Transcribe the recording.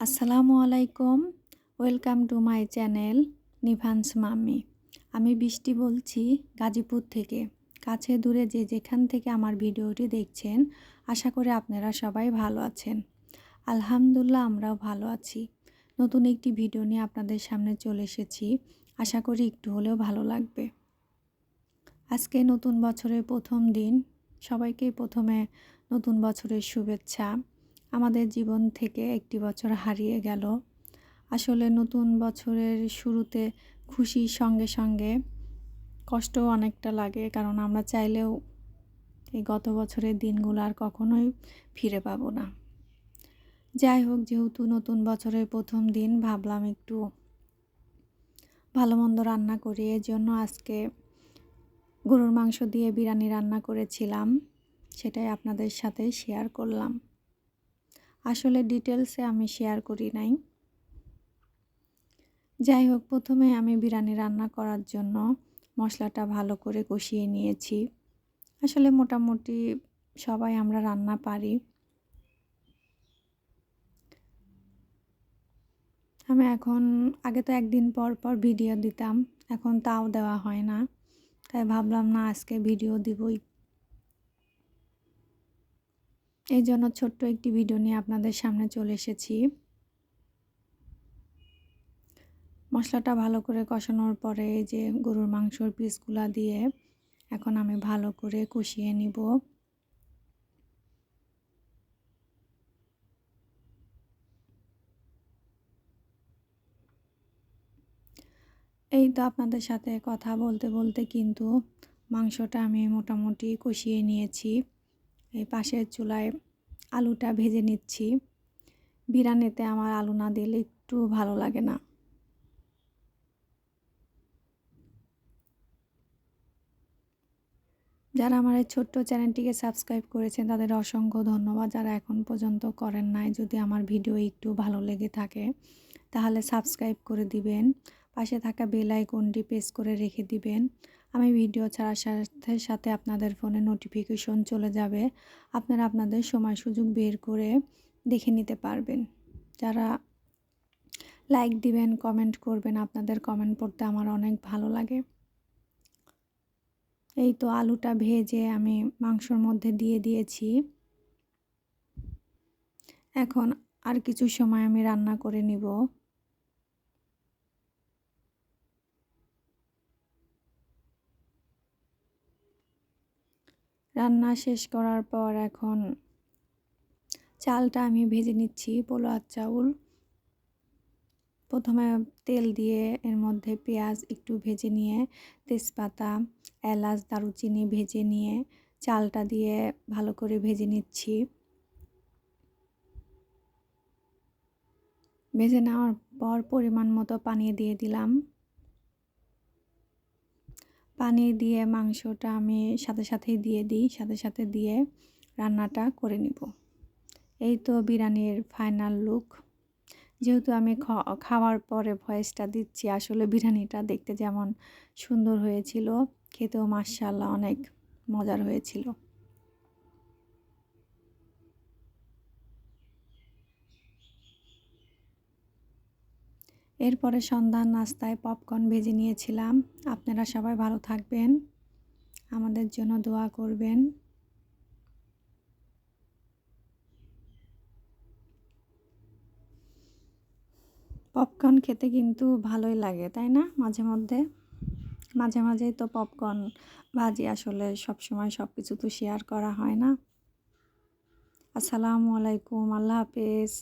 আসসালামু আলাইকুম। Welcome to my channel Nivan's mummy. আমি বৃষ্টি বলছি গাজীপুর থেকে। কাছে দূরে যে যেখান থেকে আমার ভিডিওটি দেখছেন, আশা করি আপনারা সবাই ভালো আছেন। আলহামদুলিল্লাহ, আমরাও ভালো আছি। নতুন একটি ভিডিও নিয়ে আপনাদের সামনে চলে এসেছি। আশা করি একটু হলেও ভালো লাগবে। আজকে নতুন বছরের প্রথম দিন। সবাইকেই প্রথমে নতুন বছরের শুভেচ্ছা। আমাদের জীবন থেকে একটি বছর হারিয়ে গেল। আসলে নতুন বছরের শুরুতে খুশির সঙ্গে সঙ্গে কষ্টও অনেকটা লাগে, কারণ আমরা চাইলেও এই গত বছরের দিনগুলো আর কখনোই ফিরে পাবো না। যাই হোক, যেহেতু নতুন বছরের প্রথম দিন, ভাবলাম একটু ভালো মন্দ রান্না করি। এর জন্য আজকে গরুর মাংস দিয়ে বিরিয়ানি রান্না করেছিলাম, সেটাই আপনাদের সাথে শেয়ার করলাম। আসলে ডিটেলসে আমি শেয়ার করি নাই। যাই হোক, প্রথমে আমি বিরিয়ানি রান্না করার জন্য মশলাটা ভালো করে কষিয়ে নিয়েছি। আসলে মোটামুটি সবাই আমরা রান্না পারি। আমি এখন আগে তো একদিন পর পর ভিডিও দিতাম, এখন তাও দেওয়া হয় না। তাই ভাবলাম না, আজকে ভিডিও দিবই। এই জন্য ছোট্ট একটি ভিডিও নিয়ে আপনাদের সামনে চলে এসেছি। মশলাটা ভালো করে কষানোর পরে এই যে গরুর মাংসর পিসগুলা দিয়ে এখন আমি ভালো করে কষিয়ে নিব। এই তো আপনাদের সাথে কথা বলতে বলতে কিন্তু মাংসটা আমি মোটামুটি কষিয়ে নিয়েছি। এই পাশের চুলায় আলুটা ভেজে নিচ্ছি। বিরিয়ানিতে আমার আলু না দিলে একটু ভালো লাগে না। যারা আমার এই ছোট্ট চ্যানেলটিকে সাবস্ক্রাইব করেছেন তাদের অসংখ্য ধন্যবাদ। যারা এখন পর্যন্ত করেন নাই, যদি আমার ভিডিও একটু ভালো লেগে থাকে তাহলে সাবস্ক্রাইব করে দিবেন। পাশে থাকা বেল আইকনটি প্রেস করে রেখে দিবেন। আমি ভিডিও ছাড়ার সাথে সাথে আপনাদের ফোনে নোটিফিকেশন চলে যাবে। আপনারা আপনাদের সময় সুযোগ বের করে দেখে নিতে পারবেন। যারা লাইক দিবেন, কমেন্ট করবেন, আপনাদের কমেন্ট পড়তে আমার অনেক ভালো লাগে। এই তো আলুটা ভেজে আমি মাংসর মধ্যে দিয়ে দিয়েছি। এখন আর কিছু সময় আমি রান্না করে নিব। রান্না শেষ করার পর এখন চালটা আমি ভেজে নিচ্ছি, পোলাও চাউল। প্রথমে তেল দিয়ে এর মধ্যে পেঁয়াজ একটু ভেজে নিয়ে, তেজপাতা, এলাচ, দারুচিনি ভেজে নিয়ে চালটা দিয়ে ভালো করে ভেজে নিচ্ছি। ভেজে নেওয়ার পর পরিমাণ মতো পানি দিয়ে দিলাম। পানি দিয়ে মাংসটা আমি সাথে সাথেই দিয়ে দিই, সাথে সাথে দিয়ে রান্নাটা করে নিব। এই তো বিরিয়ানির ফাইনাল লুক। যেহেতু আমি খাওয়ার পরে ভয়েসটা দিচ্ছি, আসলে বিরিয়ানিটা দেখতে যেমন সুন্দর হয়েছিল, খেতেও মাশাআল্লাহ অনেক মজার হয়েছিল। এরপরে সন্ধ্যার নাস্তায় পপকর্ন ভেজে নিয়েছিলাম। আপনারা সবাই ভালো থাকবেন, আমাদের জন্য দোয়া করবেন। পপকর্ন খেতে কিন্তু ভালোই লাগে, তাই না? মাঝে মধ্যে মাঝে মাঝেই তো পপকর্ন ভাজি। আসলে সবসময় সব কিছু তো শেয়ার করা হয় না। আসসালামু আলাইকুম, আল্লাহ হাফেজ।